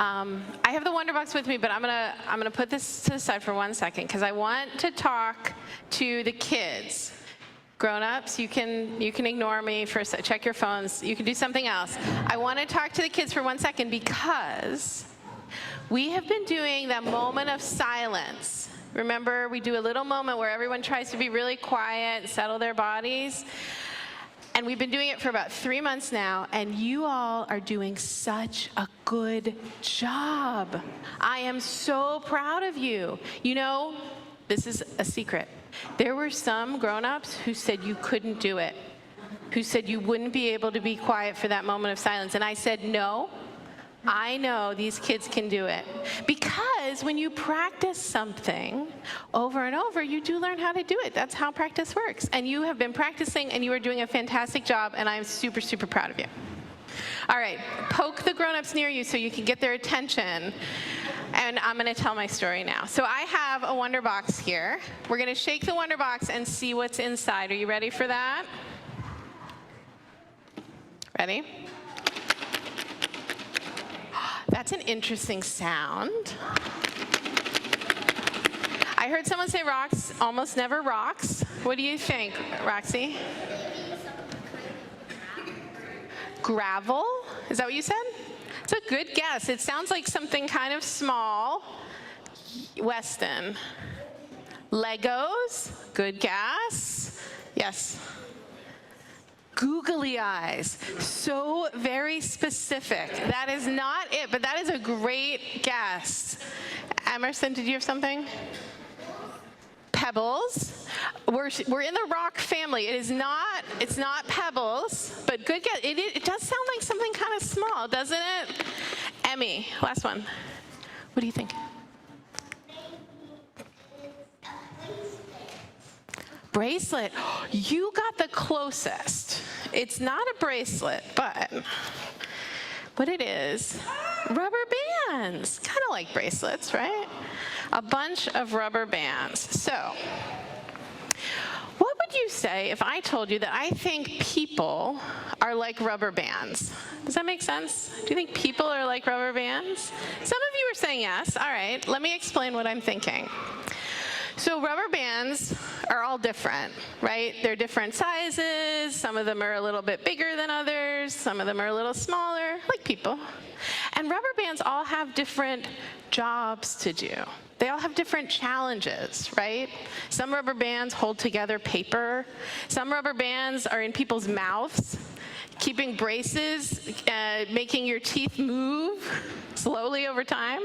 I have the Wonder Box with me, but I'm gonna put this to the side for 1 second because I want to talk to the kids. Grown-ups, you can ignore me for a sec. Check your phones. You can do something else. I want to talk to the kids for 1 second because we have been doing that moment of silence. Remember, we do a little moment where everyone tries to be really quiet and settle their bodies. And we've been doing it for about 3 months now, and you all are doing such a good job. I am so proud of you. You know, this is a secret. There were some grown-ups who said you couldn't do it, who said you wouldn't be able to be quiet for that moment of silence. And I said, no, I know these kids can do it. Because when you practice something over and over, you do learn how to do it. That's how practice works. And you have been practicing, and you are doing a fantastic job, and I'm super, super proud of you. All right, poke the grown-ups near you so you can get their attention. And I'm going to tell my story now. So I have a Wonder Box here. We're going to shake the Wonder Box and see what's inside. Are you ready for that? Ready? That's an interesting sound. I heard someone say rocks almost never rocks. What do you think, Roxy? Gravel? Is that what you said? It's a good guess. It sounds like something kind of small. Weston. Legos? Good guess. Yes. Googly eyes. So very specific. That is not it, but that is a great guess. Emerson, did you have something? Pebbles. We're in the rock family. It's not pebbles, but good guess. It does sound like something kind of small, doesn't it? Emmy, last one. What do you think? Bracelet. You got the closest. It's not a bracelet, but what it is, rubber bands. Kind of like bracelets, right? A bunch of rubber bands. So, what would you say if I told you that I think people are like rubber bands? Does that make sense? Do you think people are like rubber bands? Some of you are saying yes. All right, let me explain what I'm thinking. So rubber bands are all different, right? They're different sizes. Some of them are a little bit bigger than others. Some of them are a little smaller, like people. And rubber bands all have different jobs to do. They all have different challenges, right? Some rubber bands hold together paper. Some rubber bands are in people's mouths, keeping braces, making your teeth move slowly over time.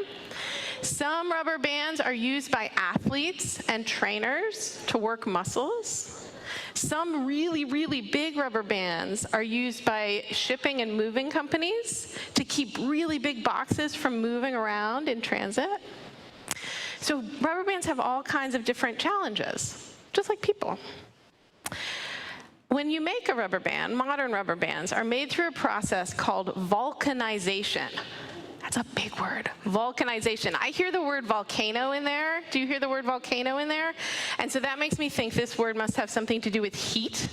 Some rubber bands are used by athletes and trainers to work muscles. Some really, really big rubber bands are used by shipping and moving companies to keep really big boxes from moving around in transit. So rubber bands have all kinds of different challenges, just like people. When you make a rubber band, modern rubber bands are made through a process called vulcanization. That's a big word, vulcanization. I hear the word volcano in there. Do you hear the word volcano in there? And so that makes me think this word must have something to do with heat.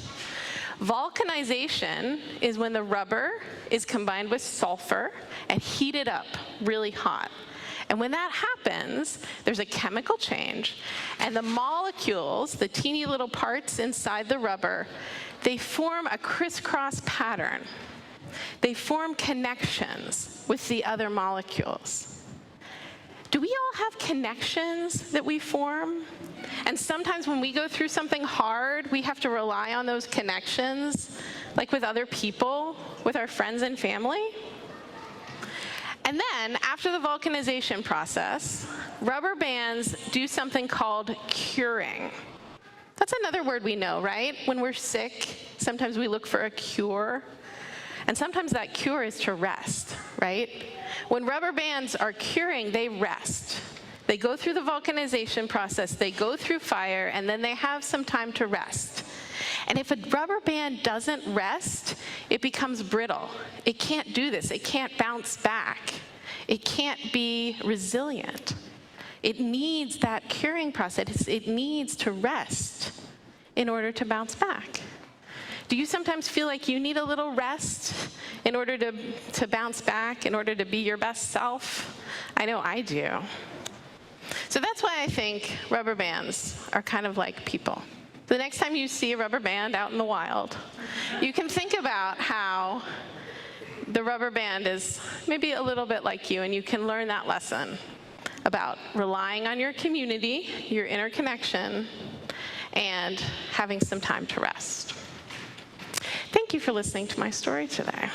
Vulcanization is when the rubber is combined with sulfur and heated up really hot. And when that happens, there's a chemical change, and the molecules, the teeny little parts inside the rubber, they form a crisscross pattern. They form connections with the other molecules. Do we all have connections that we form? And sometimes when we go through something hard, we have to rely on those connections, like with other people, with our friends and family. And then, after the vulcanization process, rubber bands do something called curing. That's another word we know, right? When we're sick, sometimes we look for a cure. And sometimes that cure is to rest, right? When rubber bands are curing, they rest. They go through the vulcanization process, they go through fire, and then they have some time to rest. And if a rubber band doesn't rest, it becomes brittle. It can't do this. It can't bounce back. It can't be resilient. It needs that curing process. It needs to rest in order to bounce back. Do you sometimes feel like you need a little rest in order to bounce back, in order to be your best self? I know I do. So that's why I think rubber bands are kind of like people. The next time you see a rubber band out in the wild, you can think about how the rubber band is maybe a little bit like you, and you can learn that lesson about relying on your community, your inner connection, and having some time to rest. Thank you for listening to my story today.